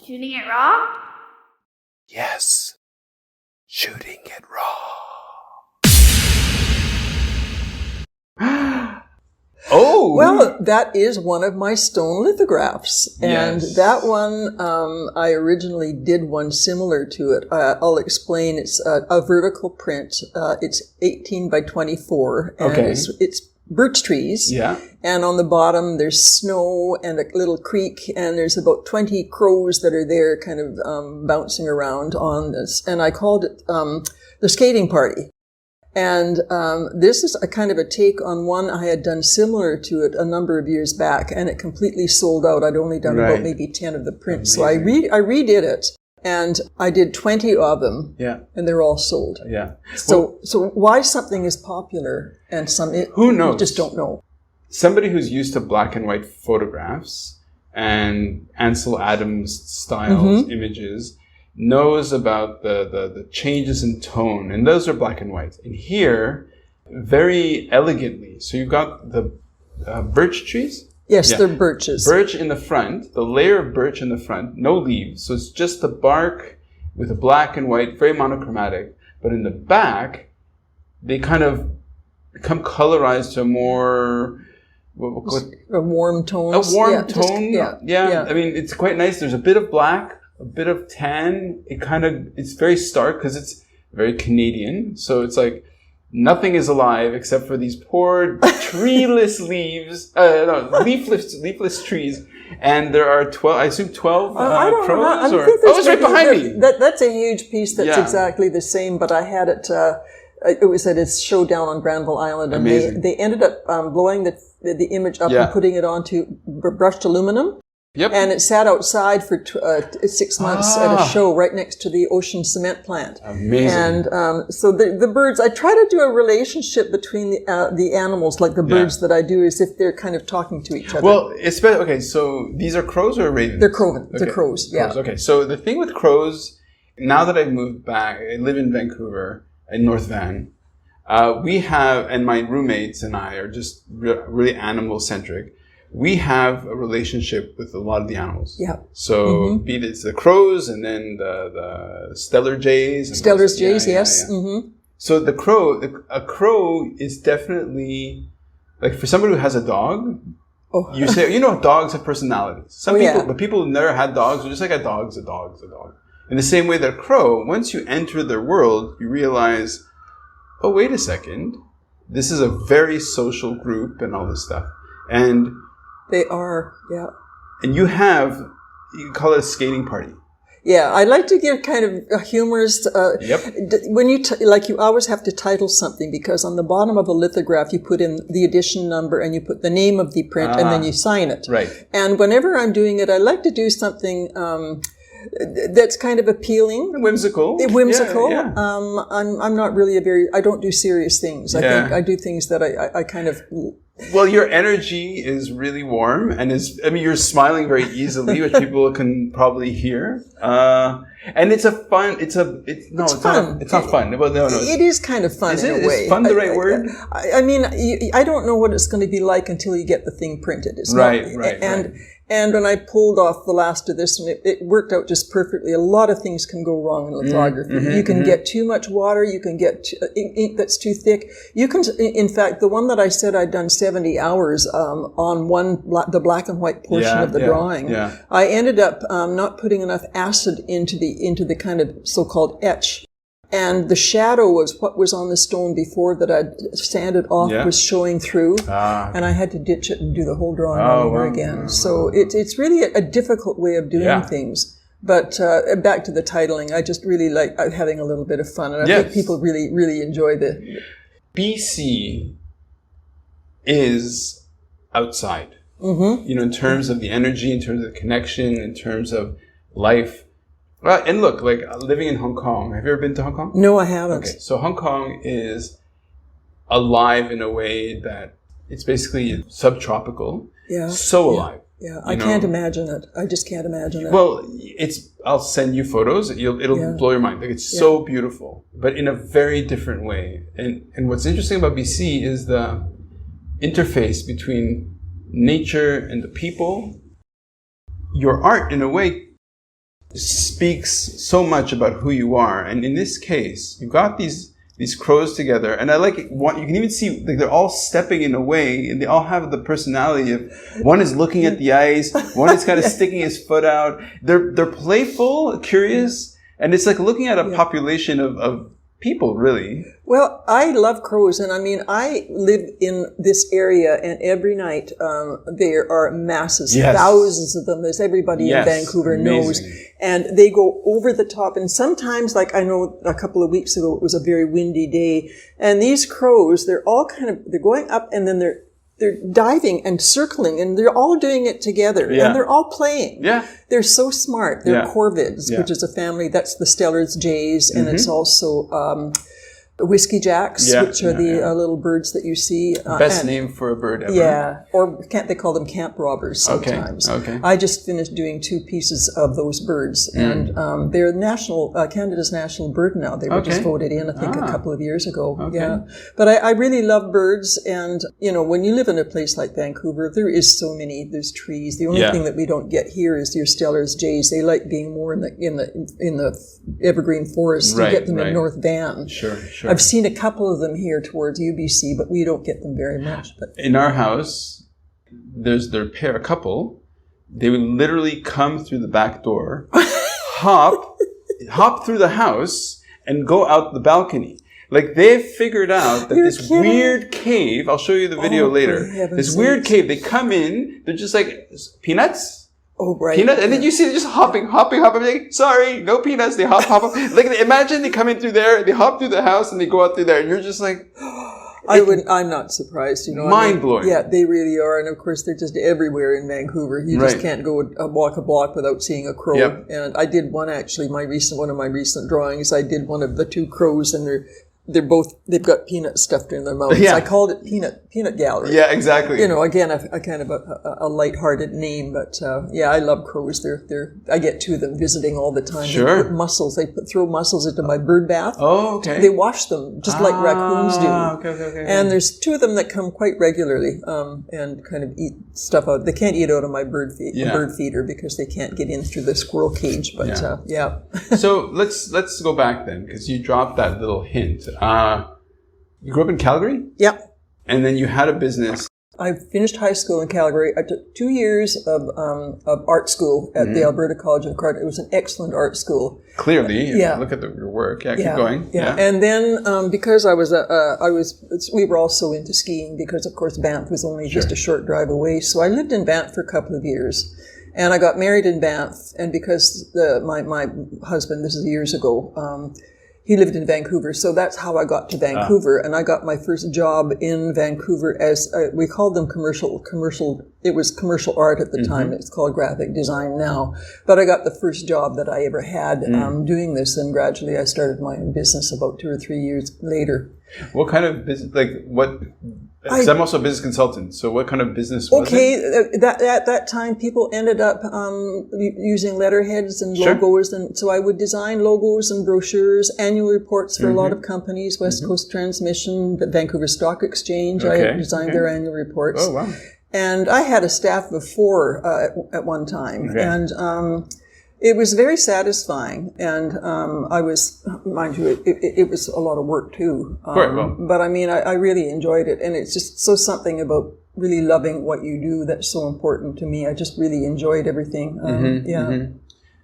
Shooting it raw? Yes. Shooting it raw. Oh! Well, that is one of my stone lithographs. And Yes. that one, I originally did one similar to it. I'll explain. It's a vertical print. It's 18 by 24. And Okay. it's birch trees. Yeah. And on the bottom, there's snow and a little creek. And there's about 20 crows that are there kind of bouncing around on this. And I called it the skating party. And this is a kind of a take on one I had done similar to it a number of years back, and it completely sold out. I'd only done about maybe 10 of the prints. Amazing. So I redid it, and I did 20 of them, Yeah. and they're all sold. Yeah. So why something is popular and some Who knows? you just don't know. Somebody who's used to black and white photographs and Ansel Adams style images knows about the changes in tone, and those are black and white. And here, very elegantly, so you've got the birch trees. Yes, they're birches. Birch in the front, the layer of birch in the front, no leaves. So it's just the bark with a black and white, very monochromatic. But in the back, they kind of become colorized to a more... A warm tone. A warm tone. Yeah. I mean, it's quite nice. There's a bit of black, a bit of tan. It's very stark because it's very Canadian. So it's like nothing is alive except for these poor treeless leaves, leafless trees. And there are 12, I assume 12 crows? It's right behind me. That's a huge piece that's exactly the same, but I had it, it was at its show down on Granville Island, and they ended up blowing the image up and putting it onto brushed aluminum. Yep. And it sat outside for 6 months at a show right next to the ocean cement plant. Amazing. And so the birds, I try to do a relationship between the animals, like the birds that I do, as if they're kind of talking to each other. Well, okay, so these are crows or ravens? They're crows. Okay. They're crows, yeah. Crows. Okay, so the thing with crows, now that I've moved back, I live in Vancouver, in North Van, we have, and my roommates and I are just really animal-centric. We have a relationship with a lot of the animals. Yeah. So be it it's the crows and then the stellar jays. Stellar jays, yes. Yeah. Mm-hmm. So a crow is definitely, like for somebody who has a dog, you say, dogs have personalities. Some people, but people who never had dogs are just like a dog's a dog. In the same way that a crow, once you enter their world, you realize, oh, wait a second, this is a very social group and all this stuff. And they are, yeah. And you can call it a skating party. Yeah, I like to give kind of a humorous, when you always have to title something, because on the bottom of a lithograph, you put in the edition number and you put the name of the print and then you sign it. Right. And whenever I'm doing it, I like to do something, that's kind of appealing. Whimsical. Whimsical. Yeah. I'm not really I don't do serious things. I think I do things that I kind of... Well, your energy is really warm and you're smiling very easily, which people can probably hear. And it's fun. It's fun. It's not fun. Well, no. It is kind of fun in a way. Is fun the right word? I mean, I don't know what it's going to be like until you get the thing printed. It's right. And when I pulled off the last of this one, it worked out just perfectly. A lot of things can go wrong in lithography. You can get too much water. You can get ink that's too thick. You can, in fact, the one that I said I'd done 70 hours on the black and white portion of the drawing. I ended up not putting enough acid into the kind of so-called etch. And the shadow of what was on the stone before that I'd sanded off was showing through. And I had to ditch it and do the whole drawing all over again. So it's really a difficult way of doing things. But back to the titling, I just really like having a little bit of fun. And I think people really, really enjoy the... BC is outside. In terms of the energy, in terms of the connection, in terms of life. Well, and look, like living in Hong Kong. Have you ever been to Hong Kong? No, I haven't. Okay, so Hong Kong is alive in a way that it's basically subtropical. Yeah. So alive. Yeah, I can't imagine it. I just can't imagine it. Well, I'll send you photos. It'll blow your mind. Like it's so beautiful, but in a very different way. And what's interesting about BC is the interface between nature and the people. Your art, in a way, speaks so much about who you are. And in this case, you got these crows together, and I like it. You can even see like they're all stepping in a way, and they all have the personality of one is looking at the ice, one is kind of sticking his foot out. They're playful, curious, and it's like looking at a population of people, really. Well, I love crows, and I mean, I live in this area, and every night there are masses, thousands of them, as everybody in Vancouver knows, and they go over the top. And sometimes, like I know a couple of weeks ago, it was a very windy day, and these crows, they're all they're going up, and then they're diving and circling, and they're all doing it together, and they're all playing. Yeah. They're so smart. They're corvids, which is a family. That's the Stellar's jays, and it's also whiskey jacks, which are the little birds that you see. Best name for a bird ever. Yeah, or they call them camp robbers sometimes. Okay. I just finished doing 2 pieces of those birds, and they're Canada's national bird now. They were just voted in, I think, a couple of years ago. Okay. Yeah, but I really love birds, and when you live in a place like Vancouver, there is so many. There's trees. The only thing that we don't get here is your Stellar's jays. They like being more in the evergreen forest. You get them in North Van. Sure. I've seen a couple of them here towards UBC, but we don't get them very much. But in our house, there's their pair, a couple. They would literally come through the back door, hop through the house, and go out the balcony. Like they've figured out that this weird cave. I'll show you the video later. This weird cave. They come in. They're just like peanuts. Oh, right. Peanuts, and then you see them just hopping. Like, sorry, no peanuts. They hop. Like, imagine they come in through there, they hop through the house, and they go out through there, and you're just like, I'm not surprised, Mind blowing. Yeah, they really are, and of course they're just everywhere in Vancouver. You just can't go walk a block without seeing a crow. Yep. And I did one actually. One of my recent drawings. I did one of the 2 crows, and they've got peanut stuffed in their mouths. Yeah. I called it peanut gallery. Yeah, exactly. Again, a kind of a lighthearted name, but I love crows. I get 2 of them visiting all the time. Sure. They put mussels. They throw mussels into my bird bath. Oh, okay. They wash them just like raccoons do. Okay. And there's 2 of them that come quite regularly and kind of eat stuff out. They can't eat out of my bird feeder because they can't get in through the squirrel cage. But So let's go back then, because you dropped that little hint. You grew up in Calgary? Yep. And then you had a business. I finished high school in Calgary. I took 2 years of art school at the Alberta College of Art. It was an excellent art school. Clearly, look at your work. Yeah, keep going. Yeah. And then because we were also into skiing, because of course Banff was only just a short drive away. So I lived in Banff for a couple of years, and I got married in Banff. And because my husband, this is years ago. He lived in Vancouver, so that's how I got to Vancouver. And I got my first job in Vancouver as, we called them commercial, it was commercial art at the time. It's called graphic design now. But I got the first job that I ever had doing this, and gradually I started my own business about 2 or 3 years later. What kind of business, because I'm also a business consultant, so what kind of business was it? At that time, people ended up using letterheads and logos, and so I would design logos and brochures, annual reports for a lot of companies, West Coast Transmission, the Vancouver Stock Exchange. I designed their annual reports. Oh, wow. And I had a staff of 4 at one time, and it was very satisfying, and I was, mind you, it was a lot of work too. But I mean, I really enjoyed it, and it's just something about really loving what you do that's so important to me. I just really enjoyed everything.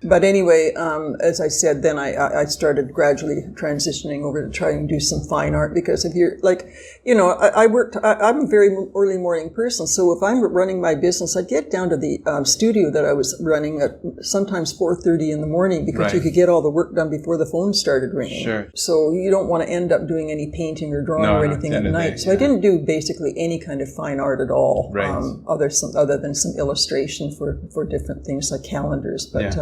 But anyway, as I said, then I started gradually transitioning over to trying to do some fine art, because if you're like, I'm a very early morning person. So if I'm running my business, I'd get down to the studio that I was running at sometimes 4:30 in the morning, because you could get all the work done before the phone started ringing. Sure. So you don't want to end up doing any painting or drawing or anything at night. So I didn't do basically any kind of fine art at all, other than some illustration for different things like calendars. But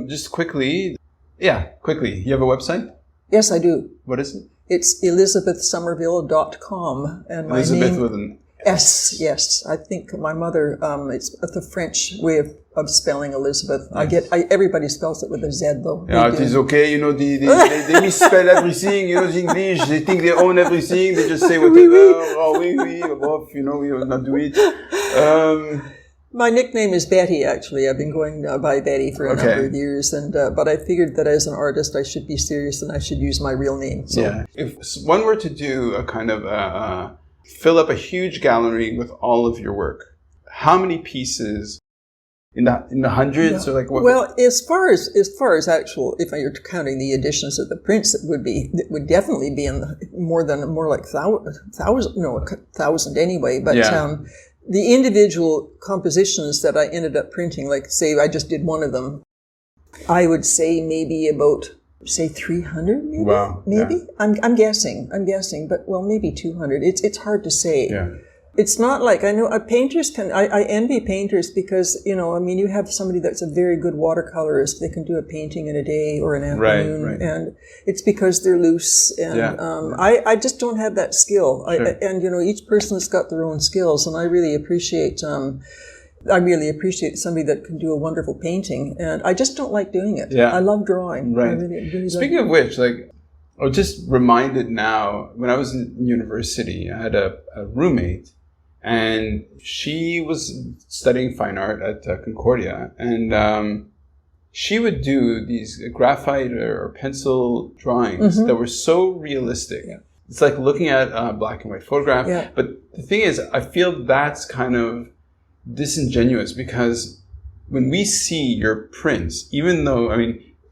just quickly. You have a website? Yes, I do. What is it? It's elisabethsommerville.com. And my Elisabeth name, with an S. Yes. I think my mother, it's the French way of spelling Elisabeth. Yes. Everybody spells it with a Z though. Yeah, it is okay. They misspell everything. The English, they think they own everything. They just say whatever. Oui, bof, we will not do it. My nickname is Betty, actually. I've been going by Betty for a number of years, and but I figured that as an artist, I should be serious and I should use my real name. So. Yeah. If one were to do a kind of fill up a huge gallery with all of your work, how many pieces? In the hundreds, or like what? Well, as far as actual, if you're counting the editions of the prints, it would definitely be in more like thousand anyway. But the individual compositions that I ended up printing, like say I just did one of them, I would say maybe about 300, maybe. Wow. Maybe. Yeah. I'm guessing, but maybe 200. It's hard to say. Yeah. It's not like, I know painters I envy painters because, you have somebody that's a very good watercolorist. They can do a painting in a day or an afternoon. Right. And it's because they're loose. And I just don't have that skill. Sure. Each person has got their own skills. And I really appreciate somebody that can do a wonderful painting. And I just don't like doing it. Yeah. I love drawing. Right. Really Speaking of which, like, I was just reminded now, when I was in university, I had a roommate. And she was studying fine art at Concordia, and she would do these graphite or pencil drawings that were so realistic. Yeah. It's like looking at a black and white photograph. Yeah. But the thing is, I feel that's kind of disingenuous because when we see your prints, even though,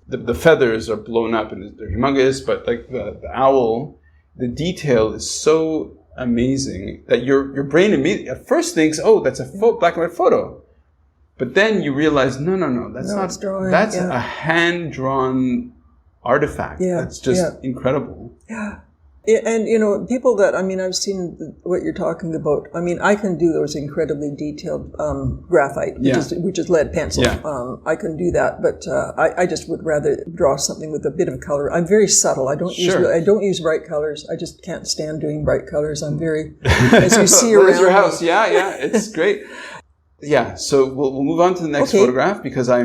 the feathers are blown up and they're humongous, but like the owl, the detail is so amazing that your brain immediately at first thinks, oh, that's a black and white photo, but then you realize no, that's not drawing. That's a hand drawn artifact. Yeah, that's just incredible. Yeah. And people that I've seen what you're talking about. I can do those incredibly detailed graphite, which is lead pencil. Yeah. I can do that, but I just would rather draw something with a bit of color. I'm very subtle. I don't use bright colors. I just can't stand doing bright colors. I'm very, as you see around your house. Yeah, it's great. Yeah, so we'll move on to the next photograph because I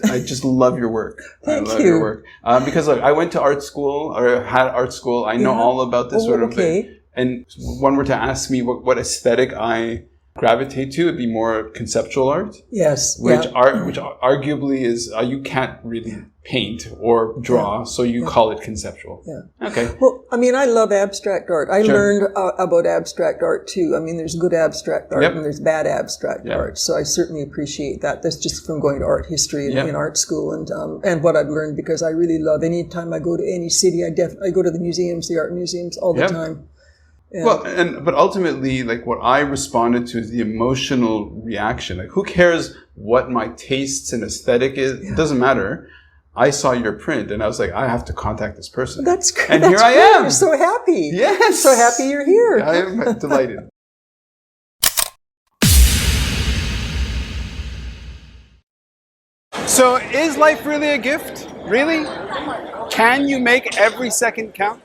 just love your work. Thank you. Your work. Because look, I went to art school or had art school. I know all about this sort of thing. And if one were to ask me what aesthetic I gravitate to, it'd be more conceptual art. Yes. Which arguably is, you can't really paint or draw, so you call it conceptual. Yeah. Okay. Well, I love abstract art. I learned about abstract art too. There's good abstract art and there's bad abstract art. So I certainly appreciate that. That's just from going to art history in art school and what I've learned because I really love anytime I go to any city, I go to the museums, the art museums all the time. And but ultimately, like what I responded to is the emotional reaction. Like, who cares what my tastes and aesthetic is? It doesn't matter. I saw your print and I was like, I have to contact this person. That's great. And here I am. You're so happy. Yes. I'm so happy you're here. I am delighted. So is life really a gift? Really? Can you make every second count?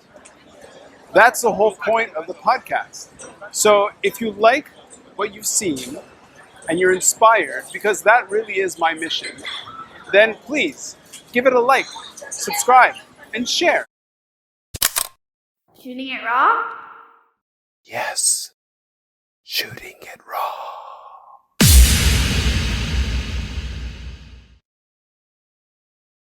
That's the whole point of the podcast. So if you like what you've seen and you're inspired, because that really is my mission, then please give it a like, subscribe, and share. Shooting it raw? Yes. Shooting it raw.